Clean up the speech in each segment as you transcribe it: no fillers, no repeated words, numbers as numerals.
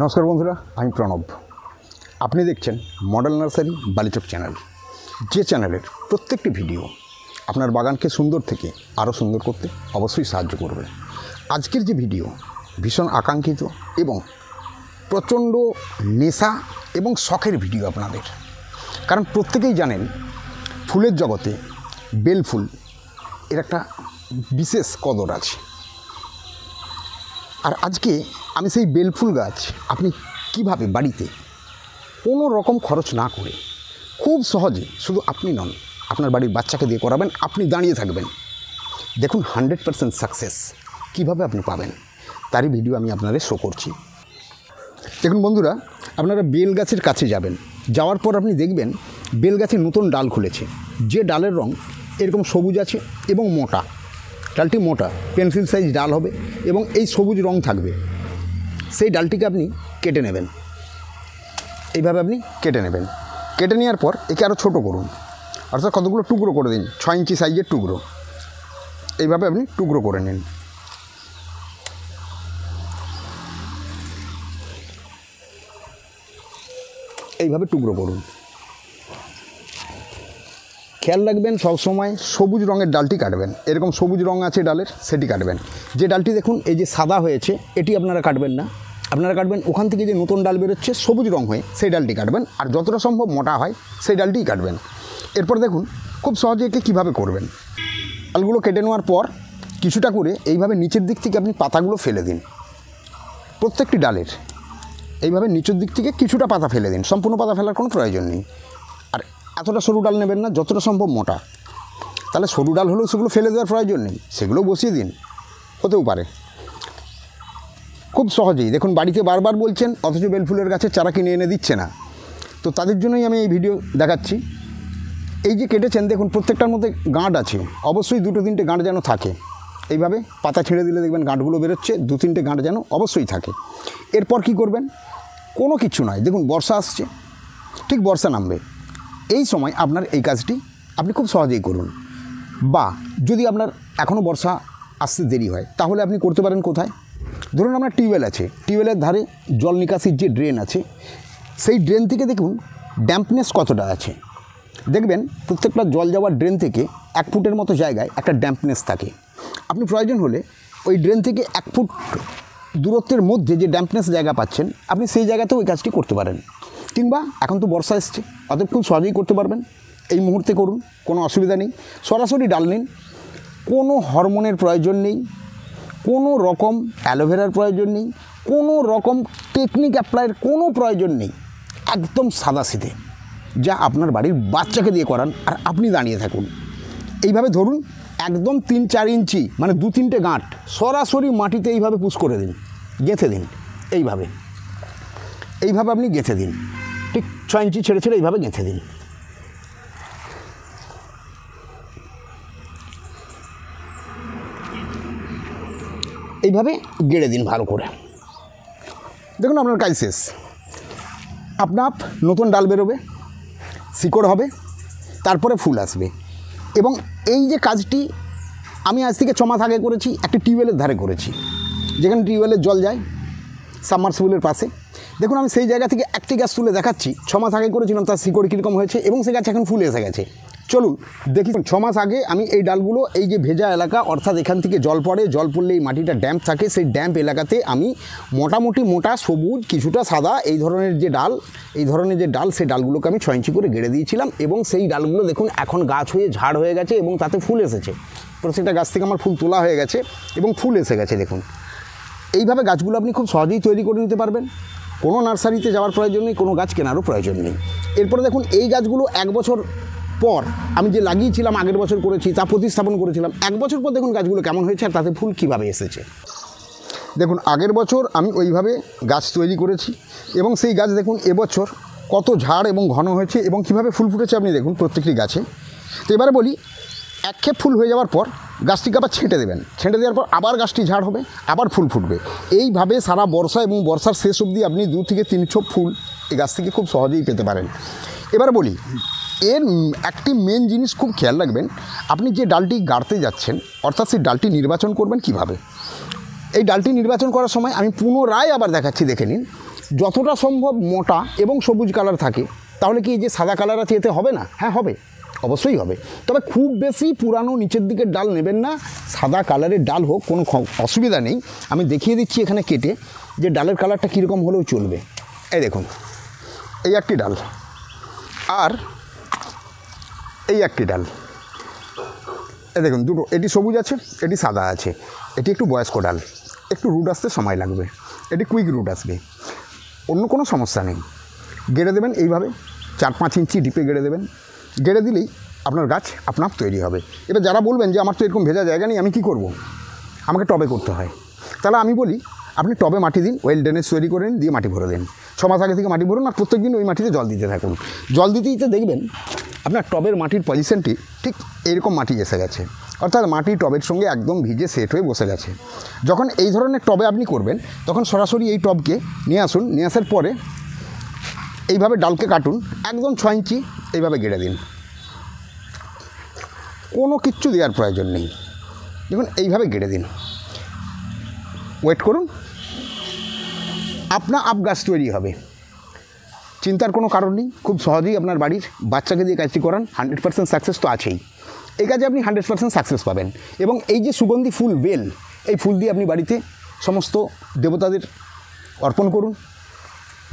নমস্কার বন্ধুরা, আমি প্রণব। আপনি দেখছেন মডেল নার্সারি বালিচক চ্যানেল, যে চ্যানেলের প্রত্যেকটি ভিডিও আপনার বাগানকে সুন্দর থেকে আরও সুন্দর করতে অবশ্যই সাহায্য করবে। আজকের যে ভিডিও ভীষণ আকাঙ্ক্ষিত এবং প্রচণ্ড নেশা এবং শখের ভিডিও আপনাদের, কারণ প্রত্যেকেই জানেন ফুলের জগতে বেল ফুল এর একটা বিশেষ কদর আছে। আর আজকে আমি সেই বেলফুল গাছ আপনি কিভাবে বাড়িতে কোনো রকম খরচ না করে খুব সহজে, শুধু আপনি নন, আপনার বাড়ির বাচ্চাকে দিয়ে করাবেন, আপনি দাঁড়িয়ে থাকবেন, দেখুন 100% সাকসেস কিভাবে আপনি পাবেন, তারই ভিডিও আমি আপনাদের শো করছি। দেখুন বন্ধুরা, আপনারা বেল গাছের কাছে যাবেন, যাওয়ার পর আপনি দেখবেন বেল গাছে নতুন ডাল খুলেছে, যে ডালের রং এরকম সবুজ আছে এবং মোটা, ডালটি মোটা পেন্সিল সাইজ ডাল হবে এবং এই সবুজ রং থাকবে। সেই ডালটিকে আপনি কেটে নেবেন, এইভাবে আপনি কেটে নেবেন। কেটে নেওয়ার পর একে আরও ছোটো করুন, অর্থাৎ কতগুলো টুকরো করে দিন, 6 ইঞ্চি সাইজের টুকরো, এইভাবে আপনি টুকরো করে নিন। এইভাবে টুকরো করুন। খেয়াল রাখবেন সবসময় সবুজ রঙের ডালটি কাটবেন, এরকম সবুজ রঙ আছে ডালের, সেটি কাটবেন। যে ডালটি দেখুন এই যে সাদা হয়েছে, এটি আপনারা কাটবেন না, আপনারা কাটবেন ওখান থেকে যে নতুন ডাল বেরোচ্ছে সবুজ রঙ হয়ে, সেই ডালটি কাটবেন। আর যতটা সম্ভব মোটা হয় সেই ডালটিই কাটবেন। এরপর দেখুন খুব সহজে একে কীভাবে করবেন। ডালগুলো কেটে নেওয়ার পর কিছুটা করে এইভাবে নিচের দিক থেকে আপনি পাতাগুলো ফেলে দিন। প্রত্যেকটি ডালের এইভাবে নিচের দিক থেকে কিছুটা পাতা ফেলে দিন, সম্পূর্ণ পাতা ফেলার কোনো প্রয়োজন নেই। আর এতটা সরু ডাল নেবেন না, যতটা সম্ভব মোটা। তাহলে সরু ডাল হলেও সেগুলো ফেলে দেওয়ার প্রয়োজন নেই, সেগুলো বসিয়ে দিন, হতেও পারে। খুব সহজেই দেখুন, বাড়িতে বারবার বলছেন অথচ বেলফুলের গাছের চারা কিনে এনে দিচ্ছে না, তো তাদের জন্যই আমি এই ভিডিও দেখাচ্ছি। এই যে কেটেছেন দেখুন প্রত্যেকটার মধ্যে গাঁট আছে, অবশ্যই 2-3টে গাঁট যেন থাকে। এইভাবে পাতা ছেড়ে দিলে দেখবেন গাঁটগুলো বেরোচ্ছে, 2-3টে গাঁট যেন অবশ্যই থাকে। এরপর কি করবেন, কোনো কিছু নয়, দেখুন বর্ষা আসছে, ঠিক বর্ষা নামবে, এই সময় আপনার এই কাজটি আপনি খুব সহজেই করুন। বা যদি আপনার এখনও বর্ষা আসতে দেরি হয়, তাহলে আপনি করতে পারেন কোথায়, ধরুন আপনার টিউবওয়েল আছে, টিউবওয়েলের ধারে জল নিকাশির যে ড্রেন আছে, সেই ড্রেন থেকে দেখুন ড্যাম্পনেস কতটা আছে। দেখবেন প্রত্যেকটা জল যাওয়ার ড্রেন থেকে 1 ফুটের মতো জায়গায় একটা ড্যাম্পনেস থাকে। আপনি প্রয়োজন হলে ওই ড্রেন থেকে 1 ফুট দূরত্বের মধ্যে যে ড্যাম্পনেস জায়গা পাচ্ছেন, আপনি সেই জায়গাতেও ওই কাজটি করতে পারেন। কিংবা এখন তো বর্ষা এসছে, অতএব খুব সহজেই করতে পারবেন, এই মুহূর্তে করুন, কোনো অসুবিধা নেই। সরাসরি ডাল নিন, কোনো হরমোনের প্রয়োজন নেই, কোনো রকম অ্যালোভেরার প্রয়োজন নেই, কোনো রকম টেকনিক অ্যাপ্লাইয়ের কোনো প্রয়োজন নেই, একদম সাদাসিধে, যা আপনার বাড়ির বাচ্চাকে দিয়ে করান আর আপনি দাঁড়িয়ে থাকুন। এইভাবে ধরুন একদম 3-4 ইঞ্চি মানে 2-3টে গাঁট সরাসরি মাটিতে এইভাবে পুশ করে দিন, গেঁথে দিন। এইভাবে আপনি গেঁথে দিন, ঠিক 6 ইঞ্চি ছেড়ে ছেড়ে এইভাবে গেঁথে দিন। এইভাবে গেড়ে দিন ভালো করে। দেখুন আপনার কাজ শেষ, আপনার নতুন ডাল বেরোবে, শিকড় হবে, তারপরে ফুল আসবে। এবং এই যে কাজটি আমি আজ থেকে 6 মাস আগে করেছি, একটি টিউবওয়েলের ধারে করেছি, যেখানে টিউবওয়েলের জল যায় সাবমার্সিবলের পাশে। দেখুন আমি সেই জায়গা থেকে একটি গাছ তুলে দেখাচ্ছি, 6 মাস আগে করেছিলাম, তার শিকড় কীরকম হয়েছে এবং সেই গাছ এখন ফুল এসে গেছে। চলুন দেখি। 6 মাস আগে আমি এই ডালগুলো, এই যে ভেজা এলাকা, অর্থাৎ এখান থেকে জল পড়ে, জল পড়লে এই মাটিটা ড্যাম্প থাকে, সেই ড্যাম্প এলাকাতে আমি মোটামুটি মোটা সবুজ কিছুটা সাদা এই ধরনের যে ডাল, সেই ডালগুলোকে আমি 6 ইঞ্চি করে গেড়ে দিয়েছিলাম। এবং সেই ডালগুলো দেখুন এখন গাছ হয়ে ঝাড় হয়ে গেছে এবং তাতে ফুল এসেছে। প্রত্যেকটা গাছ থেকে আমার ফুল তোলা হয়ে গেছে এবং ফুল এসে গেছে। দেখুন এইভাবে গাছগুলো আপনি খুব সহজেই তৈরি করে নিতে পারবেন, কোনো নার্সারিতে যাওয়ার প্রয়োজন নেই, কোনো গাছ কেনারও প্রয়োজন নেই। এরপরে দেখুন এই গাছগুলো 1 বছর পর আমি যে লাগিয়েছিলাম, আগের বছর করেছি, তা প্রতিস্থাপন করেছিলাম, 1 বছর পর দেখুন গাছগুলো কেমন হয়েছে আর তাতে ফুল কীভাবে এসেছে। দেখুন আগের বছর আমি ওইভাবে গাছ তৈরি করেছি এবং সেই গাছ দেখুন এবছর কত ঝাড় এবং ঘন হয়েছে এবং কীভাবে ফুল ফুটেছে আপনি দেখুন প্রত্যেকটি গাছে। তো এবারে বলি, একক্ষেপ ফুল হয়ে যাওয়ার পর গাছটিকে আবার ছেঁটে দেবেন, ছেঁটে দেওয়ার পর আবার গাছটি ঝাড় হবে, আবার ফুল ফুটবে। এইভাবে সারা বর্ষা এবং বর্ষার শেষ অবধি আপনি 2 থেকে 3 ছোপ ফুল এই গাছ থেকে খুব সহজেই পেতে পারেন। এবার বলি, এর একটি মেন জিনিস খুব খেয়াল রাখবেন, আপনি যে ডালটি গাড়তে যাচ্ছেন, অর্থাৎ সেই ডালটি নির্বাচন করবেন কিভাবে। এই ডালটি নির্বাচন করার সময় আমি পুনরায় আবার দেখাচ্ছি, দেখে নিন। যতটা সম্ভব মোটা এবং সবুজ কালার থাকে। তাহলে কি এই যে সাদা কালার আছে এতে হবে না? হ্যাঁ হবে, অবশ্যই হবে। তবে খুব বেশি পুরানো নিচের দিকের ডাল নেবেন না। সাদা কালারের ডাল হোক, কোনো অসুবিধা নেই। আমি দেখিয়ে দিচ্ছি এখানে কেটে যে ডালের কালারটা কীরকম হলেও চলবে। এই দেখুন, এই একটি ডাল আর এই একটি ডাল, এই দেখুন দুটো, এটি সবুজ আছে, এটি সাদা আছে। এটি একটু বয়স্ক ডাল, একটু রুট আসতে সময় লাগবে, এটি কুইক রুট আসবে, অন্য কোনো সমস্যা নেই। গেড়ে দেবেন এইভাবে 4-5 ইঞ্চি ডিপে গেড়ে দেবেন। গেড়ে দিলেই আপনার গাছ আপনার তৈরি হবে। এবার যারা বলবেন যে আমার তো এরকম ভেজা জায়গা নেই, আমি কি করব? আমাকে টবে করতে হয়। তাহলে আমি বলি আপনি টবে মাটি দিন, ওয়েল ড্রেনেজ তৈরি করে নিন, দিয়ে মাটি ভরে দিন। 6 মাস আগে থেকে মাটি ভরুন আর প্রত্যেক দিন ওই মাটিতে জল দিতে থাকুন। জল দিতে দিতে দেখবেন আপনার টবের মাটির পজিশনটি ঠিক এরকম মাটি এসে গেছে, অর্থাৎ মাটি টবের সঙ্গে একদম ভিজে সেট হয়ে বসে গেছে। যখন এই ধরনের টবে আপনি করবেন তখন সরাসরি এই টবকে নিয়ে আসুন, নিয়ে আসার পরে এইভাবে ডালকে কাটুন, একদম 6 ইঞ্চি এইভাবে গেড়ে দিন। কোনো কিচ্ছু দেওয়ার প্রয়োজন নেই। দেখুন এইভাবে গেড়ে দিন, ওয়েট করুন, আপনা আপ গাছ তৈরি হবে। চিন্তার কোনো কারণ নেই। খুব সহজেই আপনার বাড়ির বাচ্চাকে দিয়ে কাজটি করান, 100% সাকসেস তো আছেই। এই কাজে আপনি 100% সাকসেস পাবেন। এবং এই যে সুগন্ধি ফুল বেল, এই ফুল দিয়ে আপনি বাড়িতে সমস্ত দেবতাদের অর্পণ করুন,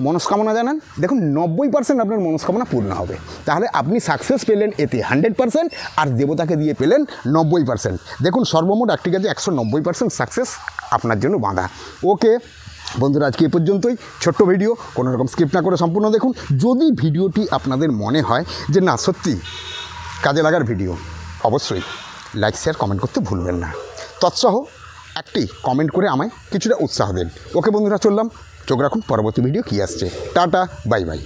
মনস্কামনা জানান। দেখুন 90% আপনার মনস্কামনা পূর্ণ হবে। তাহলে আপনি সাকসেস পেলেন এতে 100% আর দেবতাকে দিয়ে পেলেন 90%। দেখুন সর্বমোট একটি কাজে 190% সাকসেস আপনার জন্য বাঁধা। ওকে বন্ধুরা, আজকে এ পর্যন্তই। ছোট্ট ভিডিও, কোনো রকম স্কিপ না করে সম্পূর্ণ দেখুন। যদি ভিডিওটি আপনাদের মনে হয় যে না সত্যি কাজে লাগার ভিডিও, অবশ্যই লাইক শেয়ার কমেন্ট করতে ভুলবেন না। তৎসহ একটি কমেন্ট করে আমায় কিছুটা উৎসাহ দেন। ওকে বন্ধুরা, চললাম। চোখ রাখুন পরবর্তী ভিডিও কী আসছে। Tata, bye bye.